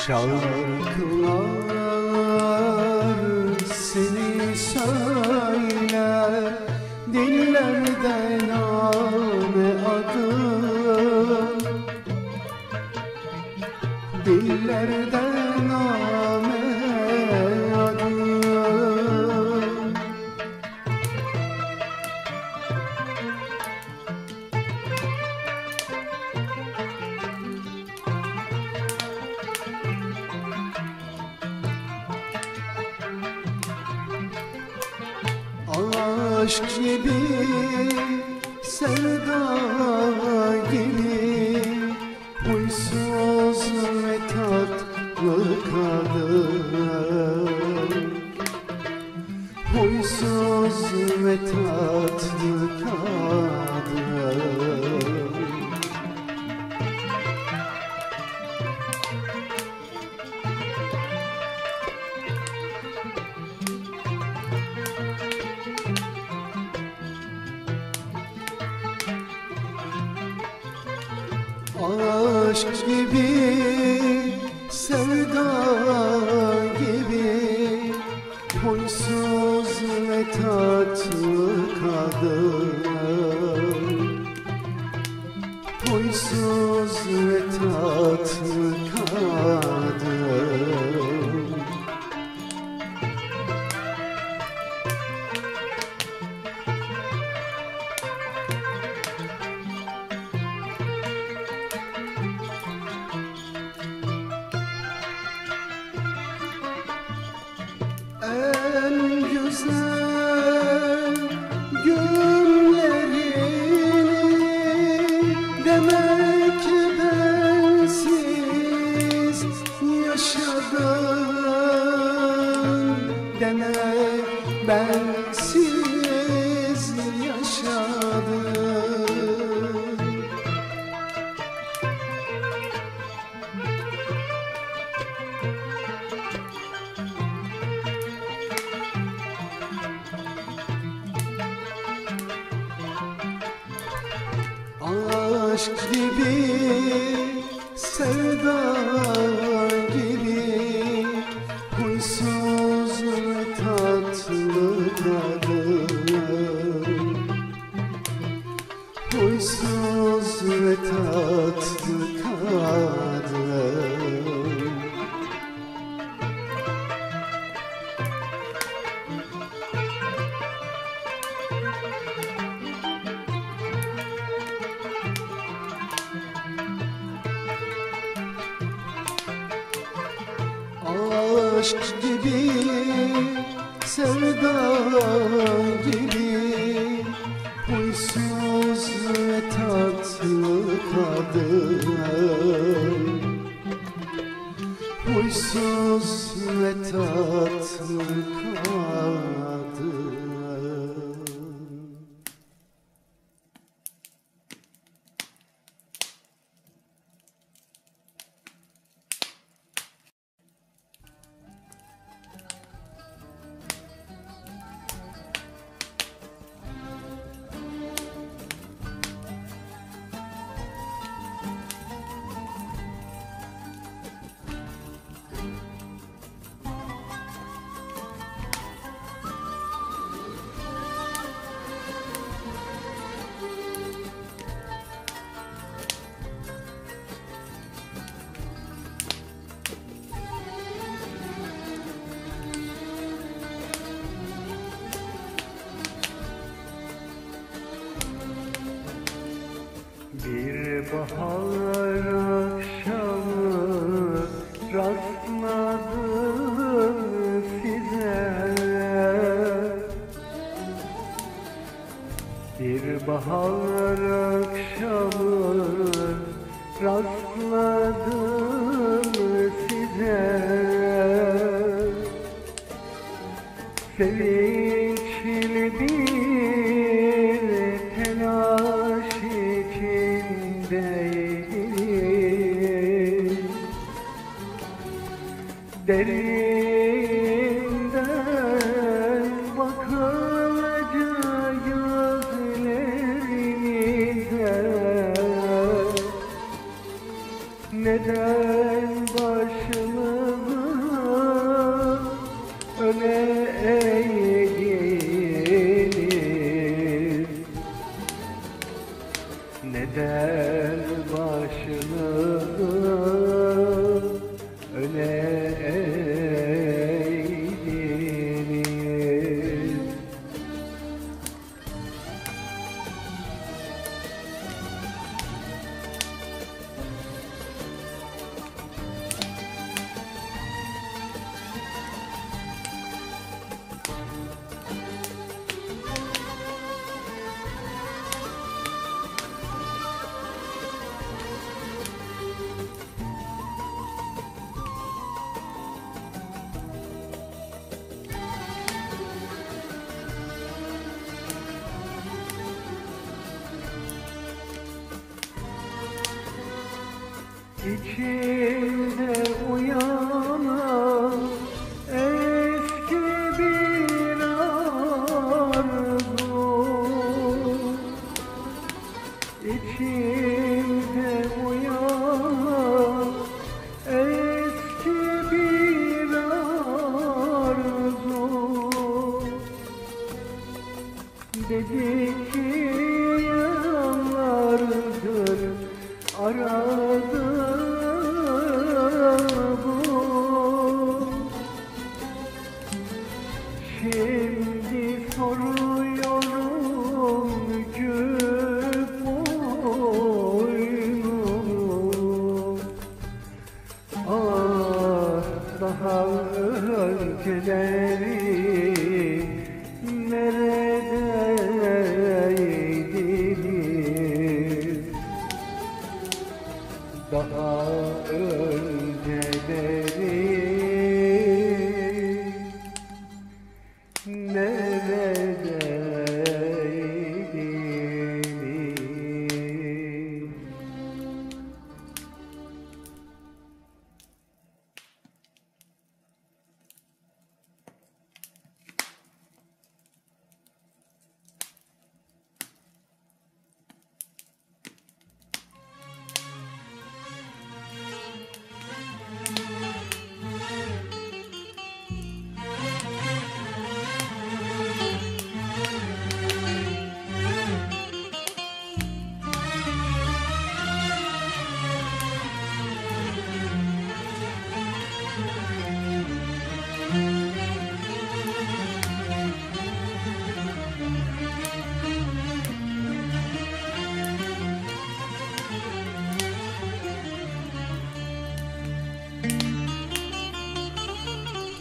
Şarkılar seni söyler, dillerde name adım, dillerde name adım. Aşk gibi, sevda gibi, huysuz ve tatlı kadın, huysuz ve tatlı kadın. Aşk gibi, sevda gibi, huysuz ve tatlı kadın, huysuz ve tatlı kadın. En güzel günlerini demek bensiz yaşadın, demek bensiz yaşadın. Aşk gibi, sevda gibi, huysuz ve tatlı kadın, huysuz ve tatlı kadın. Aşk gibi, sevda gibi, huysuz ve tatlı kadın, huysuz ve tatlı kadın. Bir bahar akşamı rastladım size, bir bahar akşamı rastladım size. Sevinçli bir telaş içindeydim, derinden bakınca gözlerinize, neden başımı öne eğilir. Neden başını öne eğdirir? İçimde uyanan eski bir arzu, İçimde uyanan eski bir arzu. Dedi ki yıllardır aradım bu, şimdi soruyorum büküp boynumu. Ah, daha önceleri neredeydiniz? Daha önceleri neredeydiniz?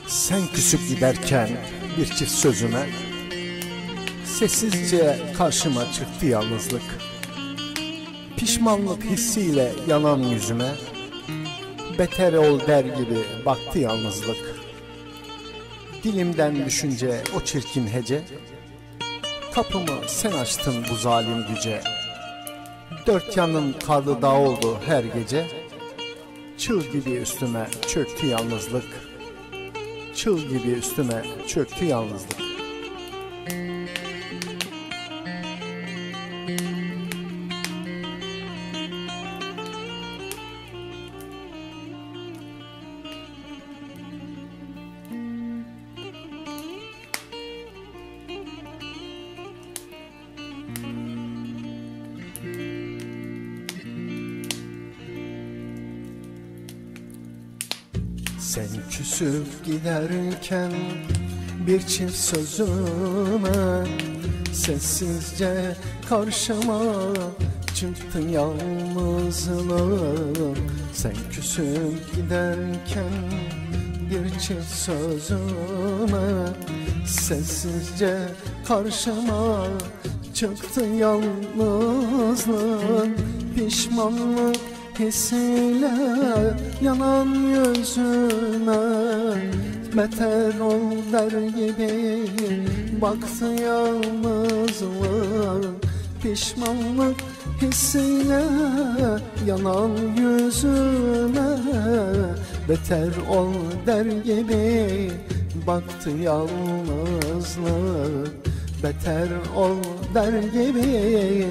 Sen küsüp giderken bir çift sözüme, sessizce karşıma çıktı yalnızlık. Pişmanlık hissiyle yanan yüzüme, beter ol der gibi baktı yalnızlık. Dilimden düşünce o çirkin hece, kapımı sen açtın bu zalim güce. Dört yanım karlı dağ oldu her gece, çığ gibi üstüme çöktü yalnızlık. Çığ gibi üstüme çöktü yalnızlık. Sen küsüp giderken bir çift sözüme, sessizce karşıma çıktın yalnızlığım. Sen küsüp giderken bir çift sözüme, sessizce karşıma çıktın yalnızlığım. Pişmanlık hissiyle yanan yüzüme, beter ol der gibi baktı yalnızlık. Pişmanlık hissiyle yanan yüzüme, beter ol der gibi baktı yalnızlık. Beter ol der gibi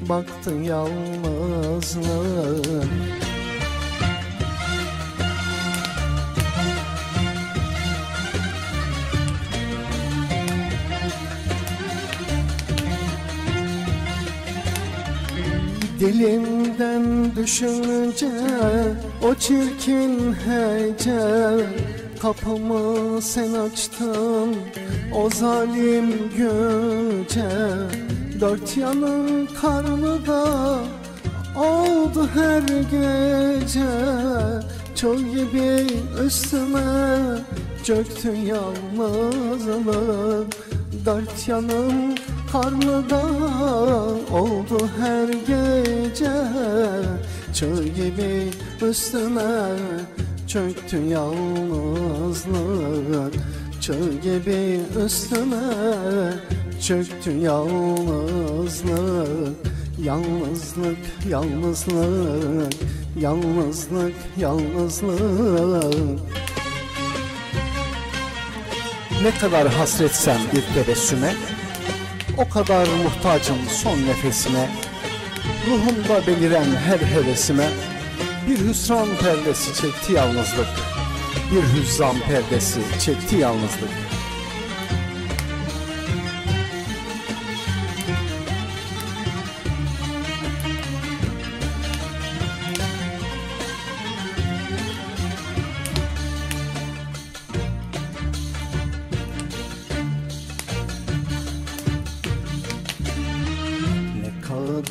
baktı yalnızlık. Dilimden düşünce o çirkin hece, kapımı sen açtın o zalim güce. Dört yanın karnı da oldu her gece, çöl gibi üstüme çöktü yalnızlık. Dört yanım karnı da oldu her gece, çöl gibi üstüme çöktü yalnızlık. Çöl gibi üstüme çöktü yalnızlık. Yalnızlık, yalnızlık, yalnızlık, yalnızlık. Ne kadar hasretsem bir tebessüme, o kadar muhtacım son nefesime. Ruhumda beliren her hevesime bir hüsran perdesi çekti yalnızlık. Bir hüzzam perdesi çekti yalnızlık.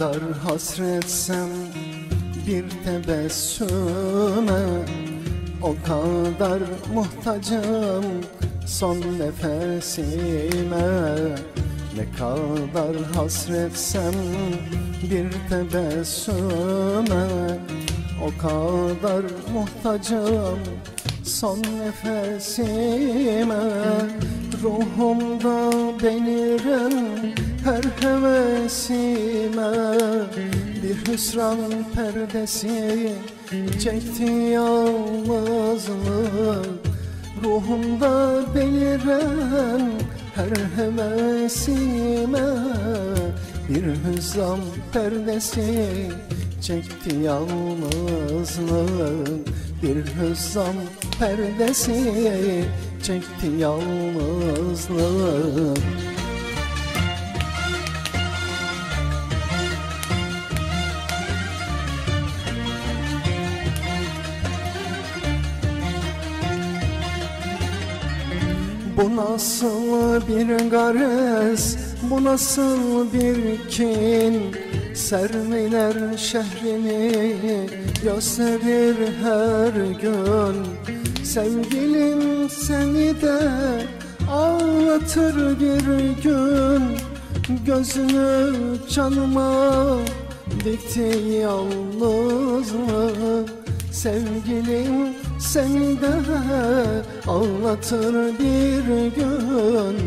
kadar hasretsem bir tebessüme, o kadar muhtacım son nefesime. Ne kadar hasretsem bir tebessüme, o kadar muhtacım son nefesime. Ruhumda beliren her hevesime bir hüsran perdesi çekti yalnızlık. Ruhumda beliren her hevesime bir hüsran perdesi çekti yalnızlık. Bir hüsran perdesi çekti yalnızlık. Bu nasıl bir gares, bu nasıl bir kin, Serviler şehrini gösterir her gün. Sevgilim seni de ağlatır bir gün, gözünü canıma dikti yalnızlık. Sevgilim seni de ağlatır bir gün,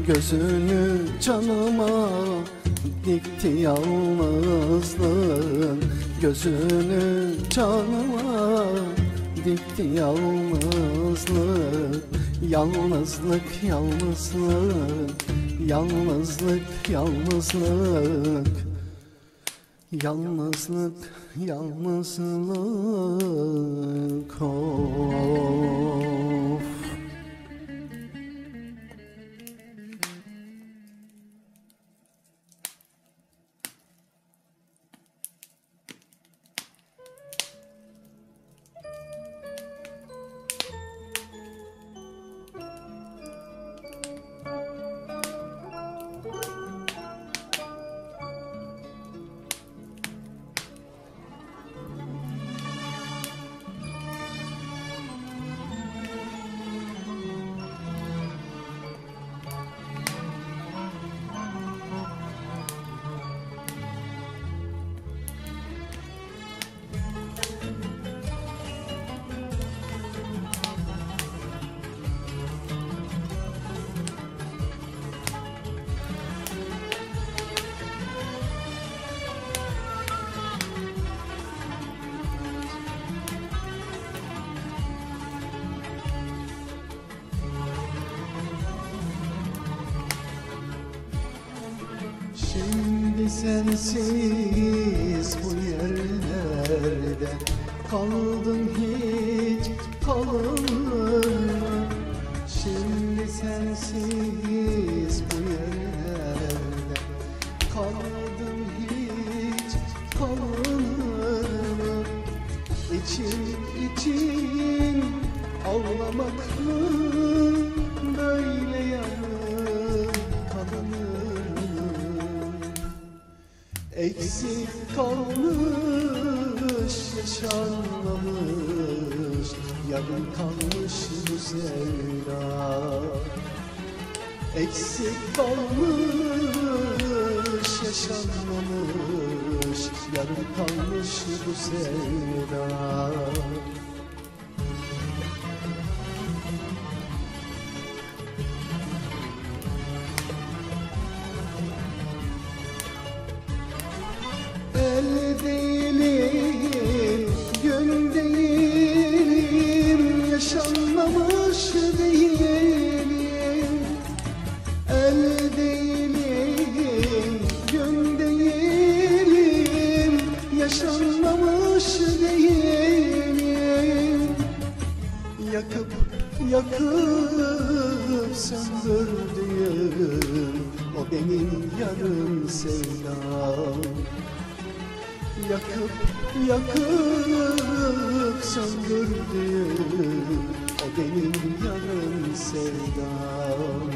gözünü canıma dikti yalnızlık. Gözünü canıma dikti yalnızlık. Yalnızlık, yalnızlık, yalnızlık, yalnızlık. Yalnızlık, yalnızlık, of. Şimdi sensiz bu yerlerde kaldın, hiç kalır mı? Şimdi sensiz bu yerlerde kaldın, hiç kalır mı? için için ağlamak mı böyle yarım kalanım? Eksik kalmış yaşanmamış, yarım kalmış bu sevda. Eksik kalmış yaşanmamış, yarım kalmış bu sevda. El değilim, gün değilim, yaşanmamış değilim. El değilim, gün değilim, yaşanmamış değilim. Yakıp söndürdüğüm o benim yarım sevdam. Yakıp söndürdüğüm o benim yarım sevdam.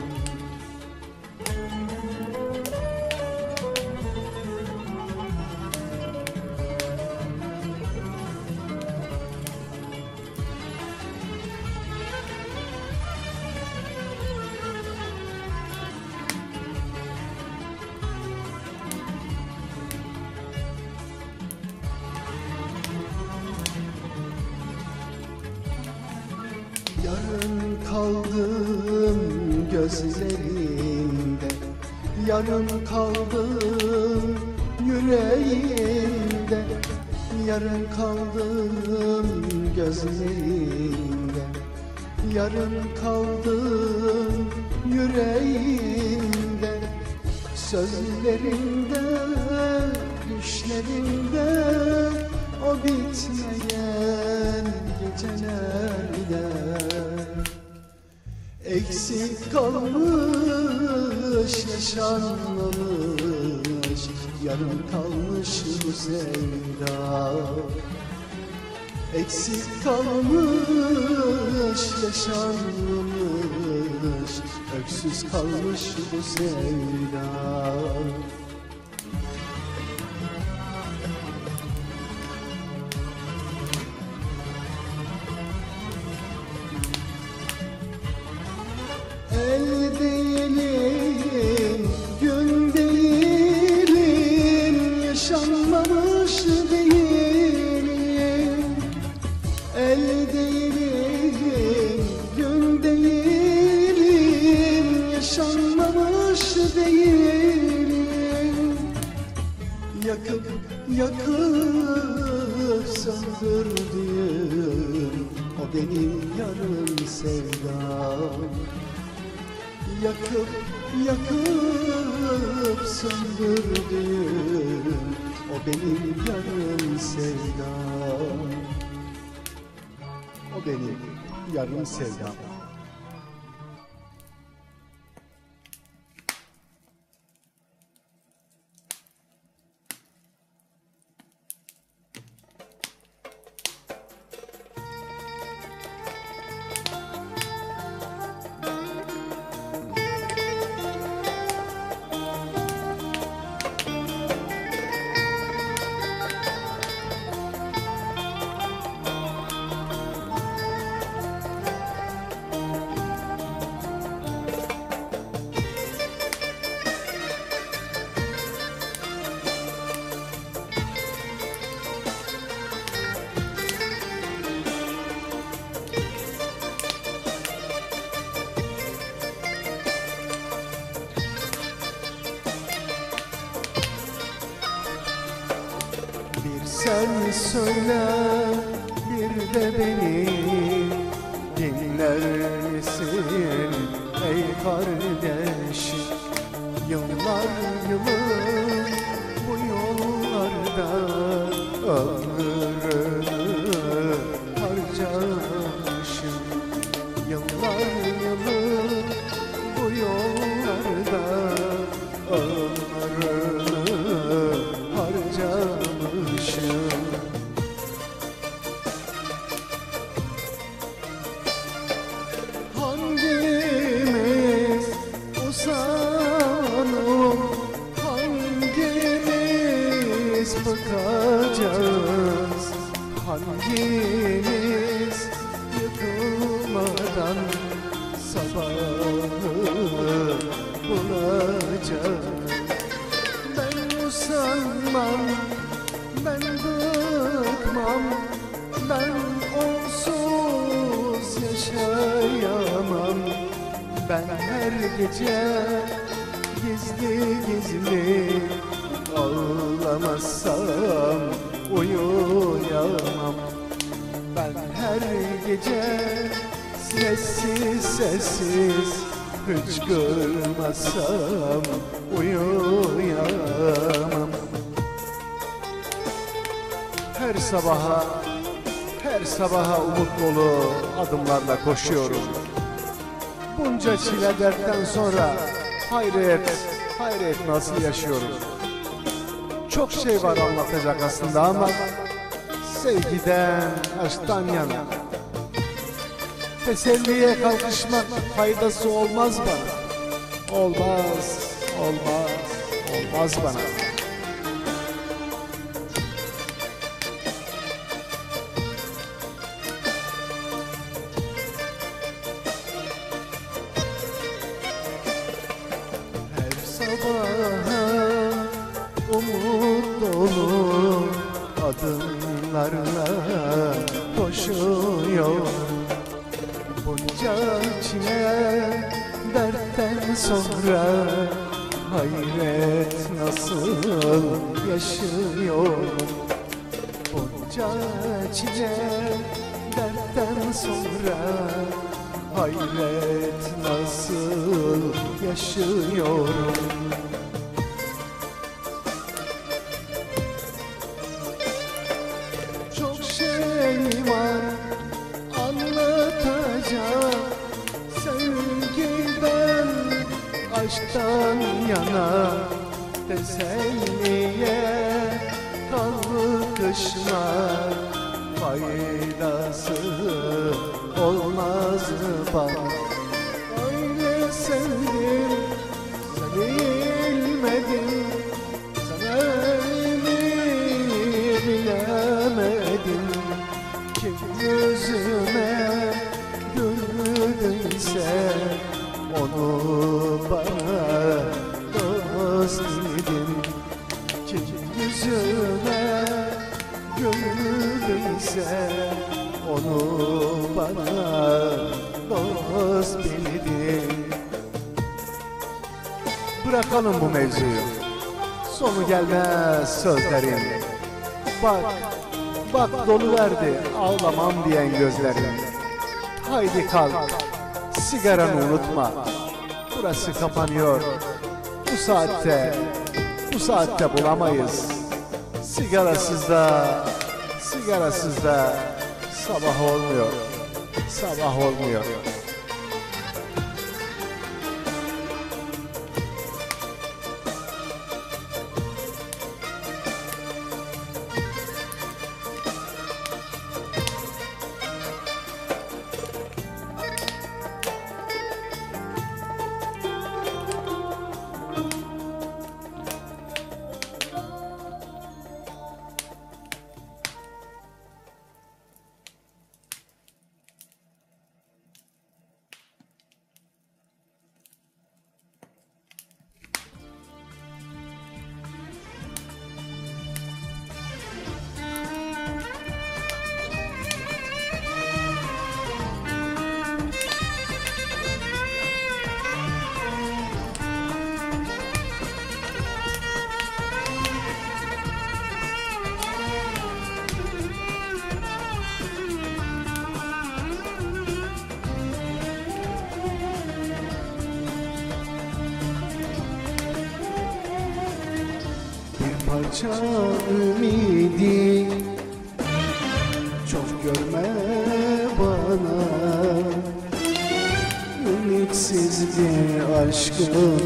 Yarın kaldım gözlerinde, yarın kaldım yüreğimde. Yarın kaldım gözlerinde, yarın kaldım yüreğimde. Sözlerinde, düşlerinde, o bitmeyen gecelerde. Eksik kalmış yaşanmamış, yarım kalmış bu sevda. Eksik kalmış yaşanmamış, öksüz kalmış bu sevda. El değilim, gün değilim, yaşanmamış değilim. El değilim, gün değilim, yaşanmamış değilim. Yakıp söndürdüğüm o benim yarım sevdam. Yakıp söndürdüğüm o benim yarım sevdam. O benim yarım sevdam. Sen söyle bir de beni dinler misin ey kardeşim? Yıllar yılı bu yollarda ömrümü harcamışım. Yıllar yılı bu yollarda ömrümü harcamışım. Sevgimiz yıkılmadan sabahı bulacak. Ben usanmam, ben bıkmam, ben onsuz yaşayamam. Ben her gece gizli gizli ağlamazsam uyuyamam. Ben her gece sessiz sessiz hıçkırmazsam uyuyamam. Her sabaha umut dolu adımlarla koşuyorum. Bunca çile dertten sonra hayret nasıl yaşıyorum. Çok şey var anlatacak aslında ama sevgiden, aşktan yana. Teselliye kalkışmak faydası olmaz bana. Olmaz bana. Her sabaha umut dolu adımlarla koşuyor. Bunca çile dertten sonra hayret nasıl yaşıyorum. Bunca çile dertten sonra hayret nasıl yaşıyorum. Çok şey var anlatacak, sevgiden, aşktan yana. Teselliye kalkışmak faydası olmaz bana. Öyle sevdim, seni bilmedim, sevmeyi bilemedim. Kim yüzüme güldüyse onu bana dost bildim. Kim yüzüme güldüyse onu bana dost bildim. Bırakalım bu mevzuyu, sonu gelmez sözlerin. Bak doluverdi ağlamam diyen gözlerin. Haydi kalk, sigaranı unutma. Burası kapanıyor. Bu saatte bulamayız. Sigarasız da sabah olmuyor. Parça ümidi çok görme bana. Ümitsiz bir aşkın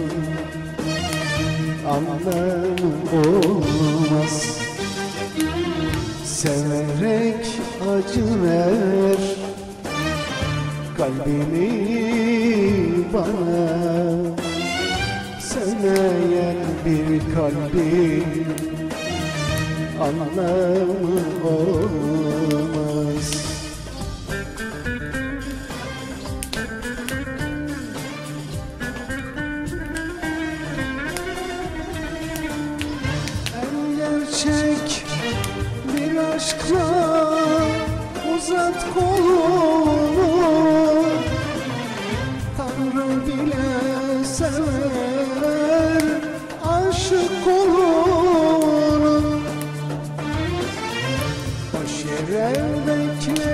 anlamı olmaz. Severek acı ver kalbini bana. Sevmeyen bir kalbin anlamı olmaz.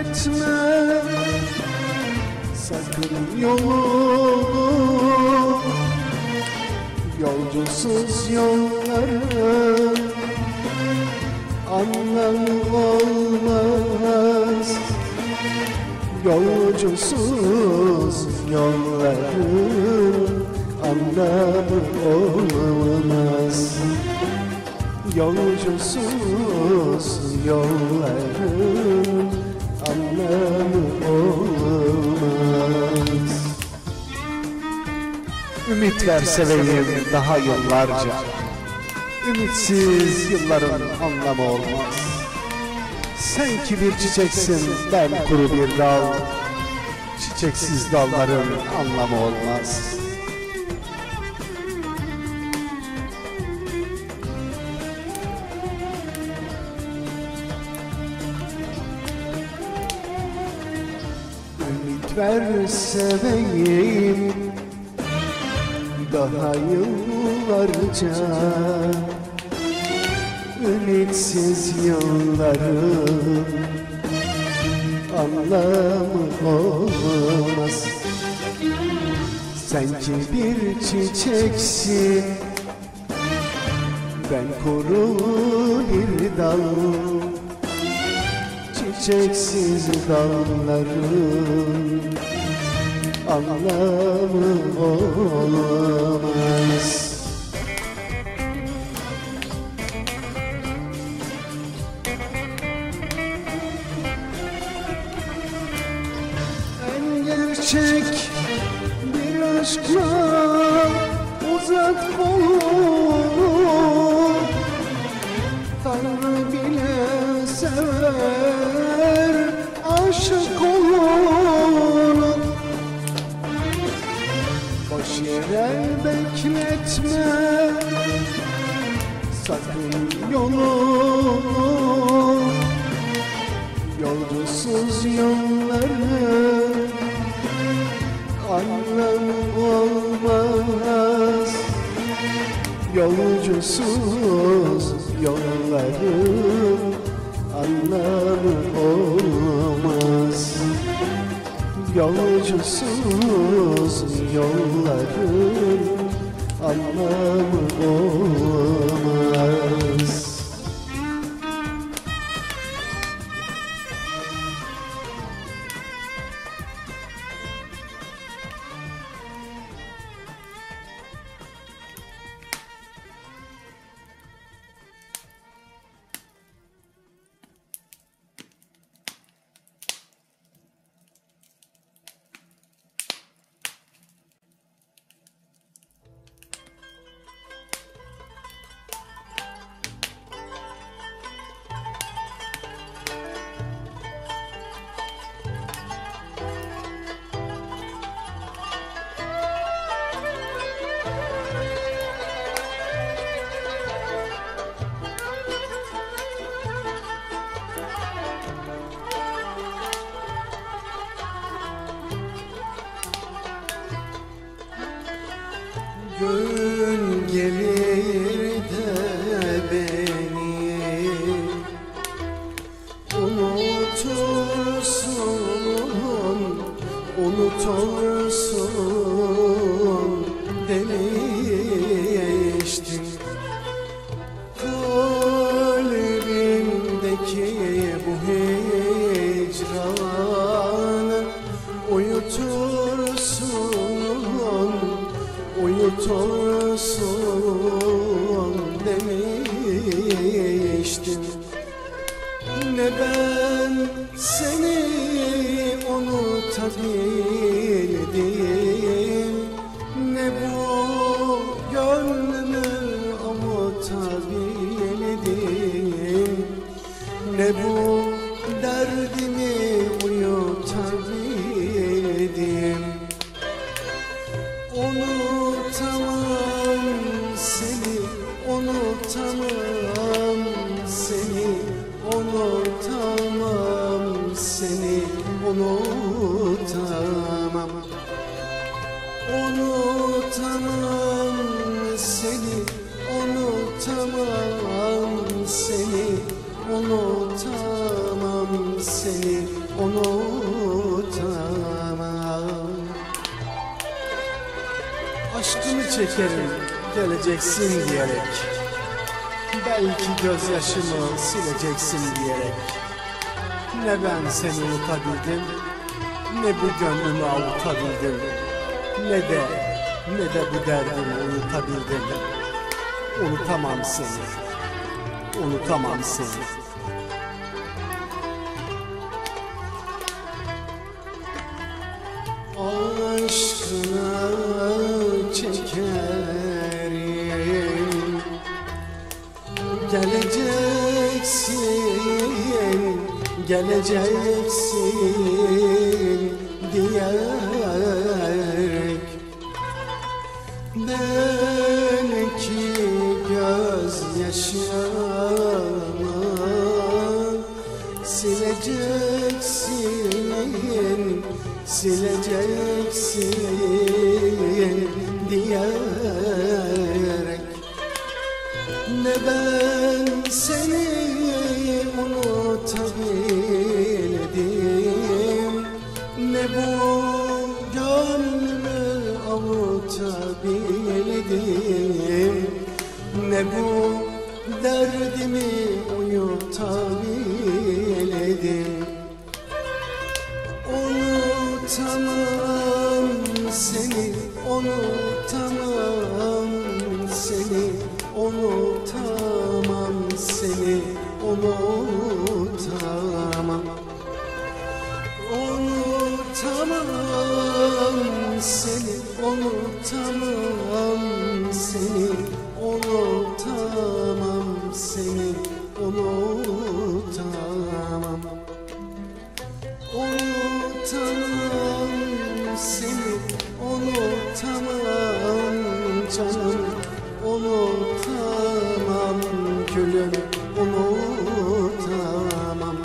bekletme sakın yolunu, yolcusuz yolların anlamı olmaz. Yolcusuz yolların anlamı olmaz. Yolcusuz yolların anlamı olmaz. Ümit ver seveyim daha yıllarca, ümitsiz yılların anlamı olmaz. Sen ki bir çiçeksin, ben kuru bir dal, çiçeksiz dalların anlamı olmaz. Ümit ver seveyim daha yıllarca, ümitsiz yılların anlamı olmaz. Sen ki bir çiçeksin, ben kuru bir dal, çiçeksiz dalların anlamı olmaz. En gerçek bir aşkla uzak olur, Tanrı bile sever, aşık olur. Boş yere bekletme sakın yolunu, yolcusuz yolların anlamı olmaz. Yolcusuz yolların anlamı olmaz. Yolcusuz yolların anlamı olmaz. Gün gelir de beni unutursun, unutursun demiştim. Kalbimdeki bu hicranı uyutursun, uyutursun demiştim. Ne ben seni unutabildim, ne bu gönlümü avutabildim, ne bu derdimi uyutabildim. Unutamam seni, unutamam seni, unutamam seni, unutamam. Unutamam seni, unutamam seni, unutamam seni, unutamam. Aşkını çekerim geleceksin diyerek, belki gözyaşımı sileceksin diyerek. Ne ben seni unutabildim, ne bu gönlümü avutabildim, ne de bu derdimi unutabildim. Unutamam seni, unutamam seni. Aşkına çekerim geleceksin, geleceksin diyerek, belki gözyaşımı sileceksin, sileceksin diyerek. Ne ben seni unutabildim, ne bu gönlümü avutabildim, ne bu derdimi uyutabildim. Unutamam seni, unutamam seni, unutamam seni, unutamam. Unutamam seni, unutamam seni, unutamam seni, unutamam. Unutamam seni, unutamam canım, unutamam gülüm, unutamam.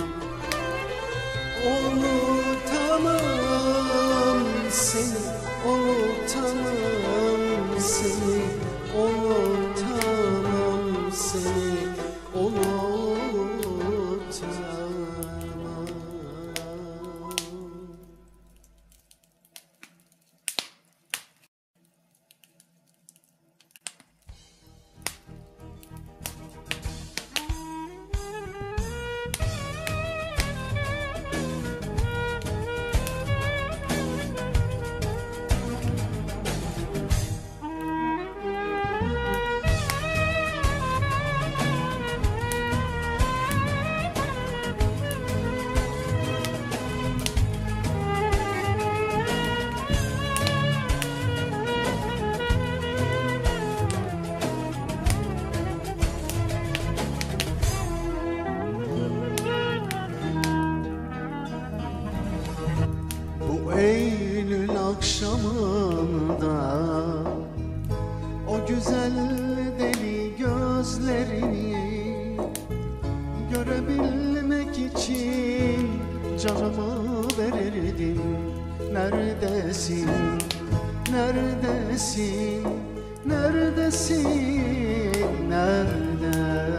Unutamam seni, unutamam seni, unutamam seni, unutamam. Eylül akşamında o güzel deli gözlerini görebilmek için canımı verirdim. Neredesin, neredesin, neredesin, nerede?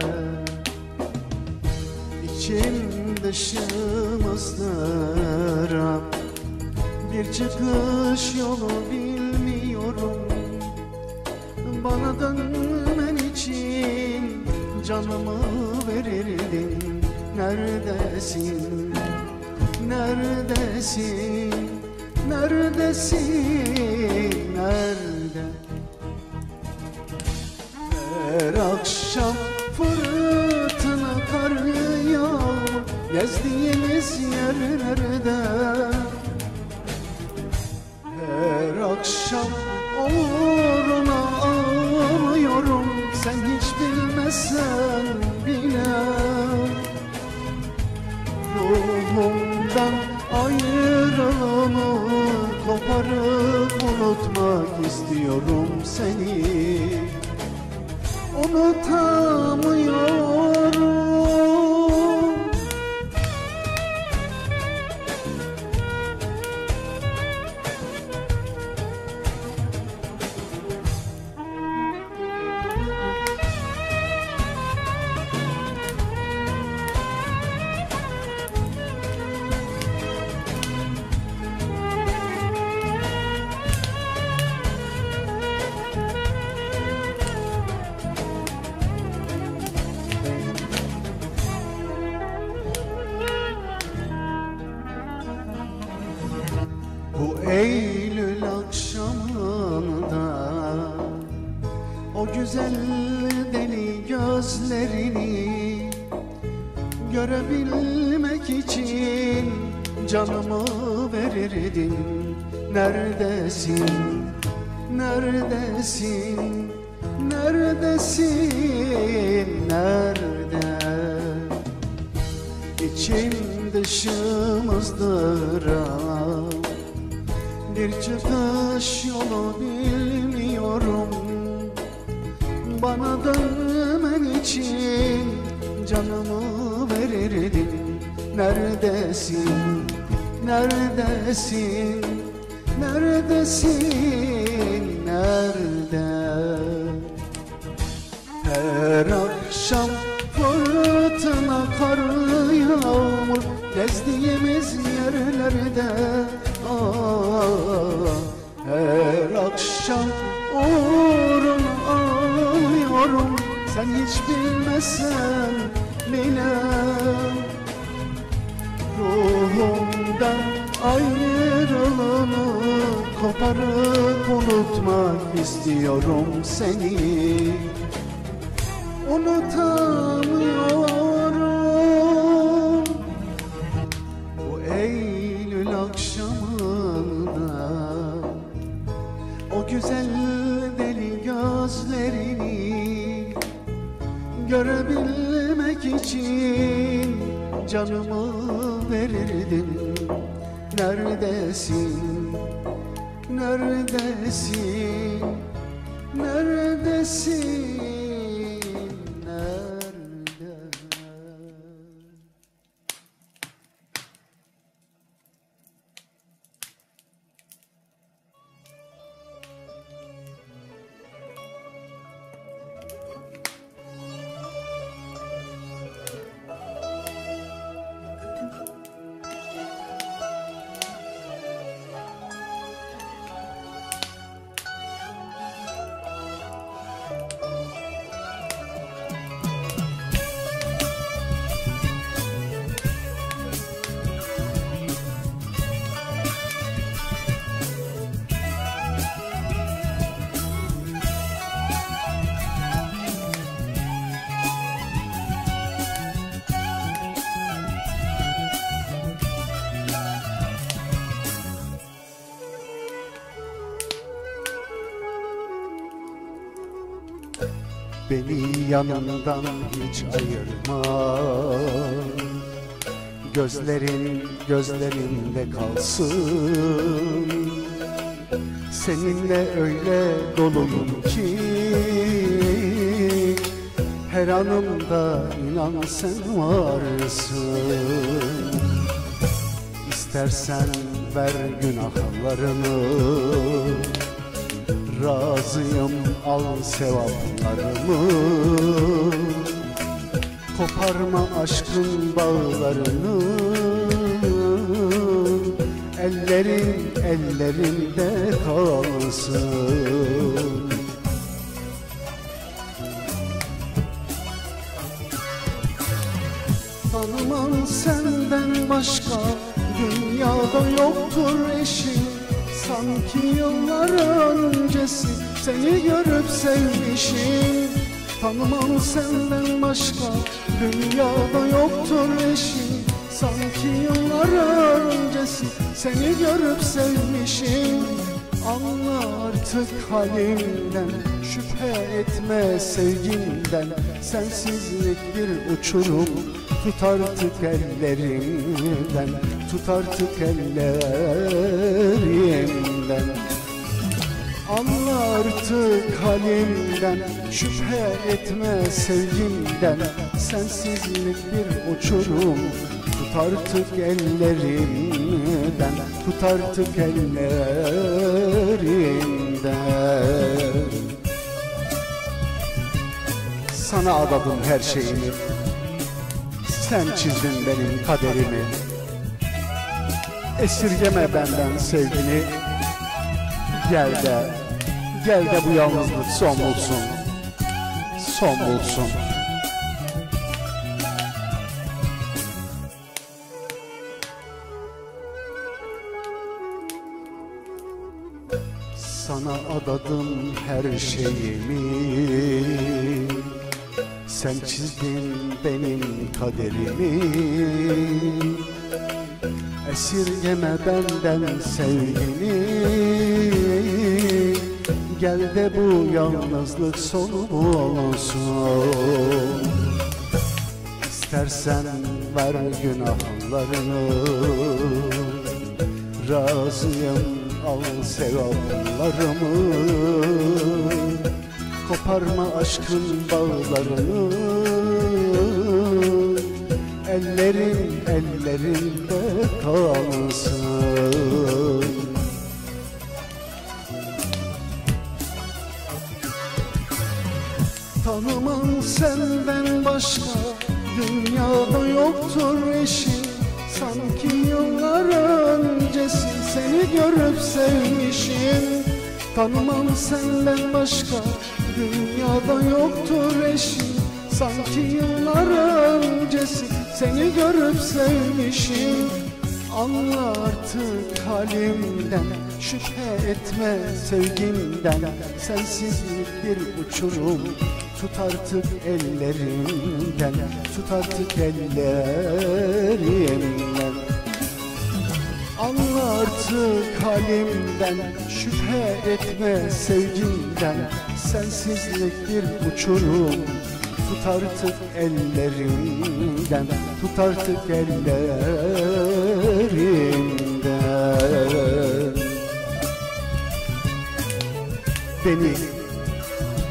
İçim dışım ızdırap, bir çıkış yolu bilmiyorum. Bana dönmen için canımı verirdim. Neredesin, neredesin, neredesin, nerede? Her akşam fırtına, kar, yağmur, gezdiğimiz yerlerde. Her akşam uğruna ağlıyorum, sen hiç bilmezsen bile. Ruhumdan ayrılığımı koparıp unutmak istiyorum seni. Unutamıyorum. Eylül akşamında o güzel deli gözlerini görebilmek için canımı verirdim. Neredesin, neredesin, neredesin, nerede? İçim dışımızdıran bir çıkış yolu bilmiyorum. Bana dönmen için canımı verirdim. Neredesin, neredesin, neredesin, nerede? Her akşam fırtına, kar, yağmur gezdiğimiz yerlerde, her akşam uğruna ağlıyorum. Sen hiç bilmezsen bile ruhumdan ayrılığını koparıp unutmak istiyorum seni. Unutamıyorum bu Eylül akşamında o güzel deli gözlerini görebilmek için canımı verirdim. Neredesin, neredesin, neredesin, nerede? Beni yanından hiç ayırma, gözlerin gözlerimde kalsın. Seninle öyle doluyum ki her anımda inan sen varsın. İstersen ver günahlarını, razıyım al sevaplarımı. Koparma aşkın bağlarını, ellerin ellerinde kalsın. Tanımam senden başka dünyada yoktur eşim. Sanki yıllar öncesi seni görüp sevmişim. Tanımam senden başka dünyada yoktur eşim. Sanki yıllar öncesi seni görüp sevmişim. Anla artık halimden, şüphe etme sevgimden. Sensizlik bir uçurum, tut artık ellerimden, tut artık ellerimden. Anla artık halimden, şüphe etme sevgimden. Sensizlik bir uçurum, tut artık ellerimden, tut artık ellerimden. Sana adadım her şeyimi, sen çizdin benim kaderimi. Esirgeme benden sevgini, gel de bu yalnızlık son bulsun, son bulsun. Sana adadım her şeyimi, sen çizdin benim kaderimi. Esirgeme benden sevgini, gel de bu yalnızlık sonu bulsun. İstersen ver günahlarını, razıyım al sevaplarımı. Koparma aşkın bağlarını, ellerin ellerinde kalsın. Tanımam senden başka, dünyada yoktur eşin. Sanki yıllar öncesi seni görüp sevmişim. Tanımam senden başka, dünyada yoktur eşin. Sanki yıllar öncesi seni görüp sevmişim. Anla artık halimden, şüphe etme sevgimden. Sensizlik bir uçurum, tut artık ellerimden, tut artık ellerimden. Anla artık halimden, şüphe etme sevgimden. Sensizlik bir uçurum, tut artık ellerimden, tut artık ellerimden.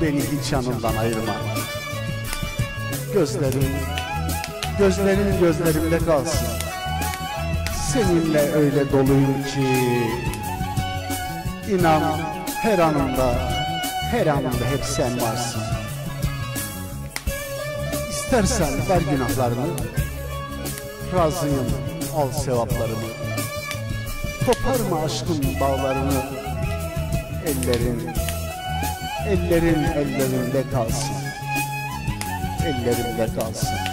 Beni hiç yanımdan ayırma. Gözlerin gözlerimde kalsın. Seninle öyle doluyum ki, inan her anımda hep sen varsın. İstersen ver günahlarını, razıyım al sevaplarını. Koparma aşkın bağlarını, ellerin ellerinde kalsın, ellerimde kalsın.